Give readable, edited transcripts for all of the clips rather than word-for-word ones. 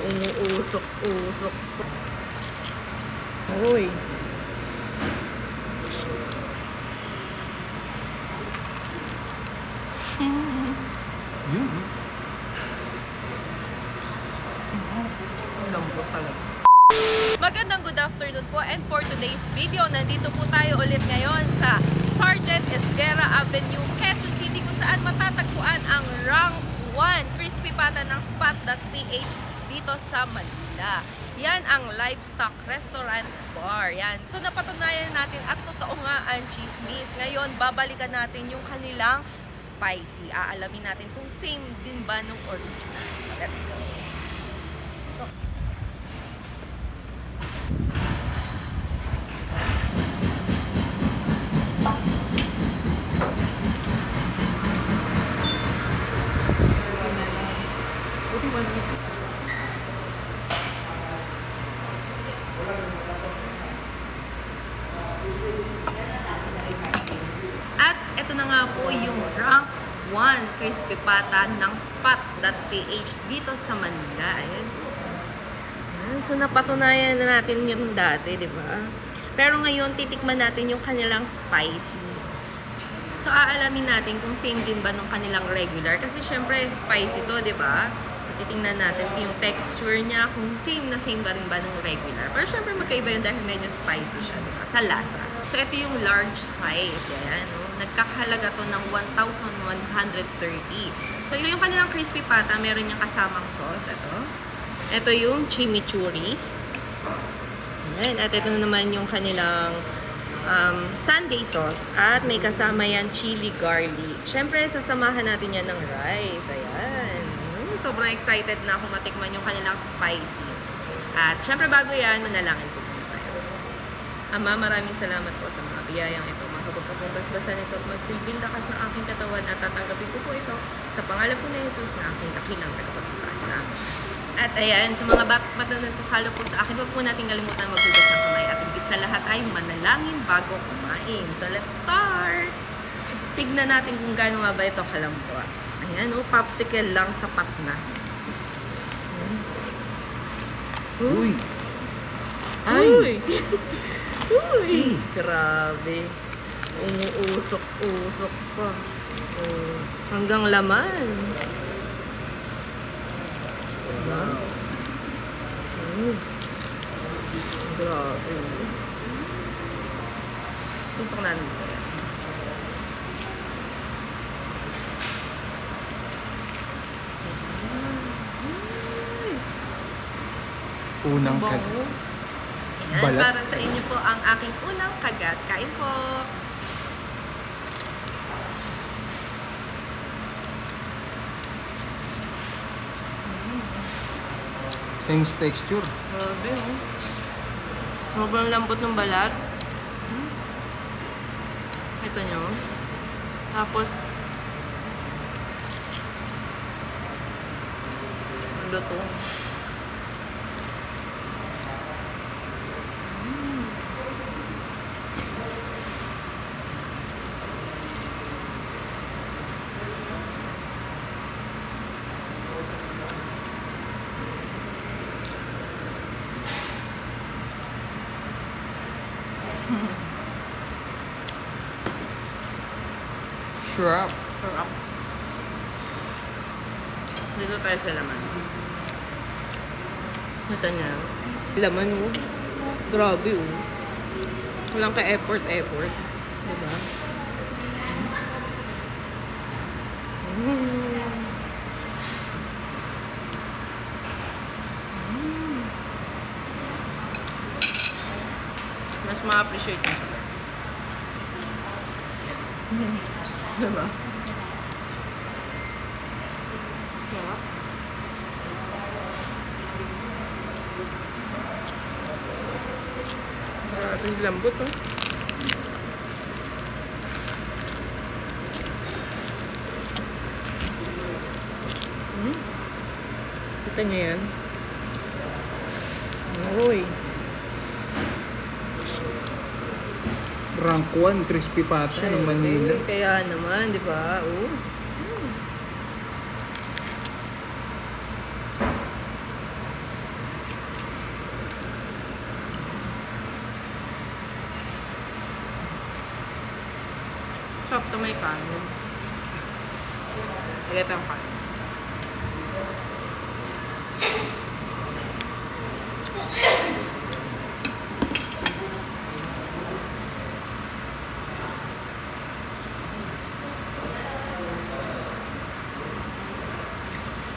Umuusok-usok. Uy. Yun. Lambot talaga. Magandang good afternoon po, and for today's video, nandito po tayo ulit ngayon sa Sergeant Esguerra Avenue, Quezon City, kung saan matatagpuan ang Rank 1 Crispy Pata ng Spot.ph dito sa Manila. Yan ang livestock restaurant bar. Yan. So napatunayan natin at totoo nga ang chismis. Ngayon, babalikan natin yung kanilang spicy. Aalamin natin kung same din ba nung original. So let's go. At ito na nga po yung Rank 1 Crispy Pata ng Spot.ph dito sa Manila. Ayan. So napatunayan na natin yung dati, di ba? Pero ngayon titikman natin yung kanilang spicy. So aalamin natin kung same din ba nung kanilang regular. Kasi syempre spicy to, di ba? So titingnan natin yung texture niya, kung same ba rin ba nung regular. Pero syempre magkaiba yun dahil medyo spicy siya, di ba? Sa lasa. So ito yung large size. Ayan, no? Nagkakahalaga to ng 1,130. So yung kanilang crispy pata, meron niyang kasamang sauce. Ito yung chimichurri. Ayan. At ito naman yung kanilang sundae sauce. At may kasama yan chili garlic. Syempre, sasamahan natin yan ng rice. Ayan. Sobrang excited na ako matikman yung kanilang spicy. At syempre, bago yan, manalangin po muna tayo. Ama, maraming salamat po sa mga biyayang ito. Huwag ka pong basbasan ito at magsilbing lakas ng aking katawan at tatanggapin ko po ito sa pangalan po ni Jesus na aking dakilang tagapagpasa. At ayan, sa mga bata na sasalo po sa akin, huwag po natin kalimutan maghugas ng kamay at higit sa lahat ay manalangin bago kumain. So let's start! Tignan natin kung gaano nga ba ito kalambot. Ayan, popsicle lang, sapat na. Uy! Ay! Uy! Grabe. Umuusok-usok pa. Oh, hanggang laman. Diba? Grabe. Tusok na naman. Unang Bango. Ayan, balat. para sa inyo po ang aking unang kagat. Kain po. Same texture. Grabe, oh. Sobrang lambot ng balat. Ito nyo. Tapos, luto. Shrap. Sarap. Dito tayo sa laman. Ito niya. Laman, oh. Grabe, oh. Walang ka-effort. Diba? Mas ma-appreciate mo siya. Diba? Sarap. Grabe yung lambot, oh. Kita niyo yan? Uy. Rank 1 crispy pata ng Manila. Kaya naman, di ba? Oh. Sarap to may kanin. Ito ang kanin.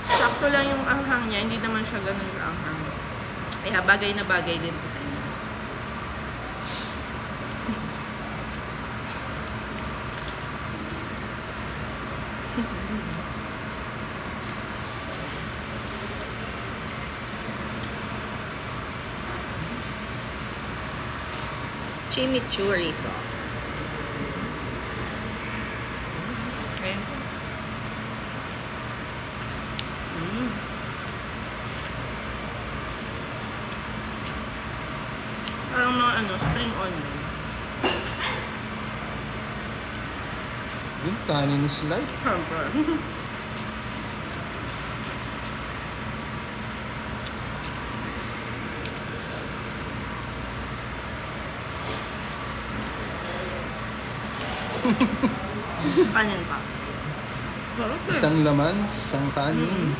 Sakto lang yung anghang niya, hindi naman siya ganun ka-anghang. Kaya bagay na bagay din ko sa inyo. Chimichurri sauce. Okay. Parang mga spring onion. Yung kanin is light. Siyempre. Kanin pa. Sarap eh. Isang laman, isang kanin.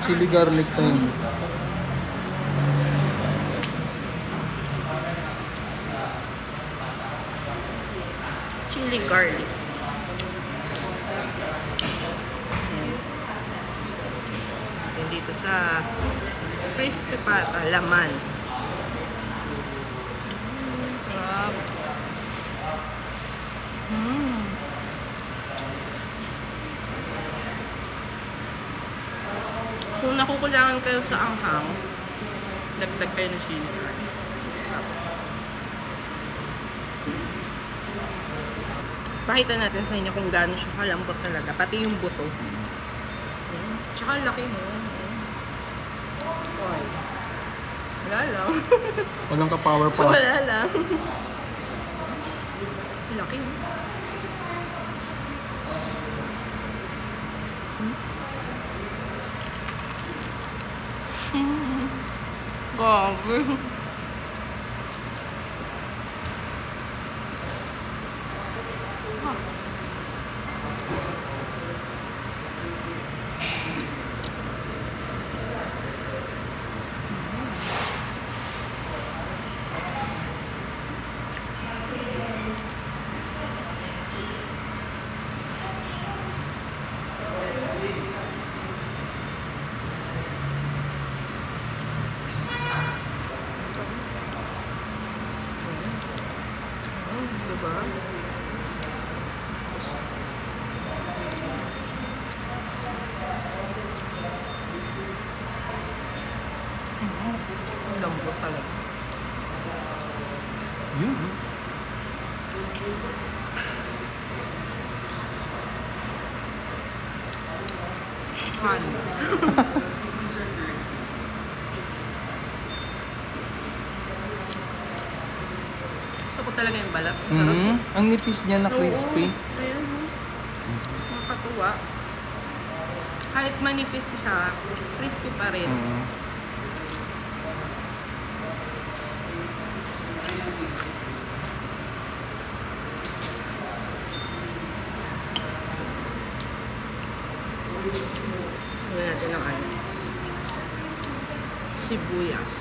Chili garlic time. Chili garlic. Ayan. Dito sa crispy pata, laman. Sarap. Kung nakukulangan kayo sa anghang, dagdag kayo ng chili garlic. Pakita natin sa inyo kung gaano siya kalambot talaga. Pati yung buto. Tsaka laki mo. Oy. Wala lang. Walang ka-power pa. Wala lang. Laki mo. Grabe. Diba? Ang lambot talaga. Yun. Fun. Gusto ko talaga yung balat. Sarap. Ang nipis niya na crispy. Oo. Ayan. Makatuwa. Kahit manipis siya, crispy pa rin. Gawin natin ng sibuyas.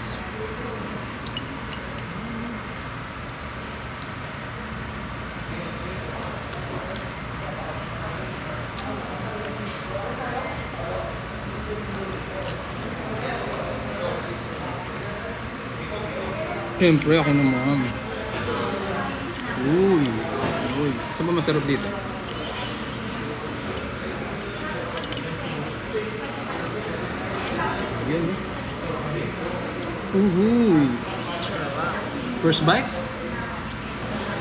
Siyempre, ako naman. Uy. Uy. Saan ba masarap dito? Yan. Uhuy. First bite?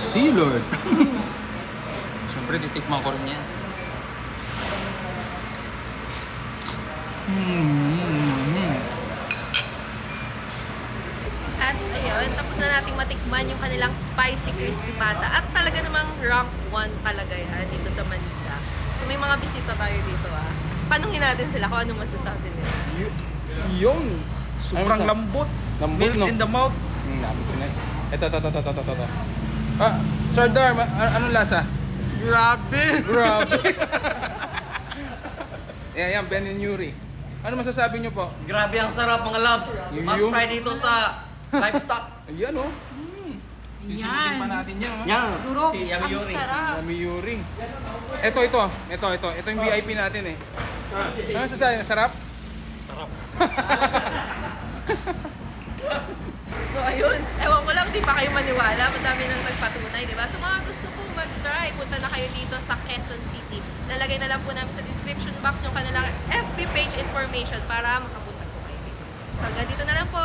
See, Lord. Siyempre, titikman ko rin yan. At ayun, tapos na nating matikman yung kanilang spicy crispy pata. At talaga namang rank 1 talaga yan dito sa Manila. So may mga bisita tayo dito ah. Tanungin natin sila kung ano masasabi nila. Yun. Sobrang lambot. Melts in the mouth. Lambot na. Ito. Ah, Sir Dar, anong lasa? Grabe! Grabe. Yan, Ben and Yuri. Ano masasabi nyo po? Grabe ang sarap mga loves. Must Yung- try dito sa livestock. Ayan oh. Sisimutin pa natin yan. Oh. Yan. Durog, Si Yami ang Yuri. sarap. Yami Yuri. Ito. Ito yung VIP natin eh. Ano masasabi? Sarap? So ayun, ewan ko lang, di pa kayo maniwala, madami nang nagpatunay, di ba? So mga gusto pong mag-try, punta na kayo dito sa Quezon City. Lalagay na lang po namin sa description box yung kanilang FB page information para makapunta po kayo dito. So hanggang dito na lang po.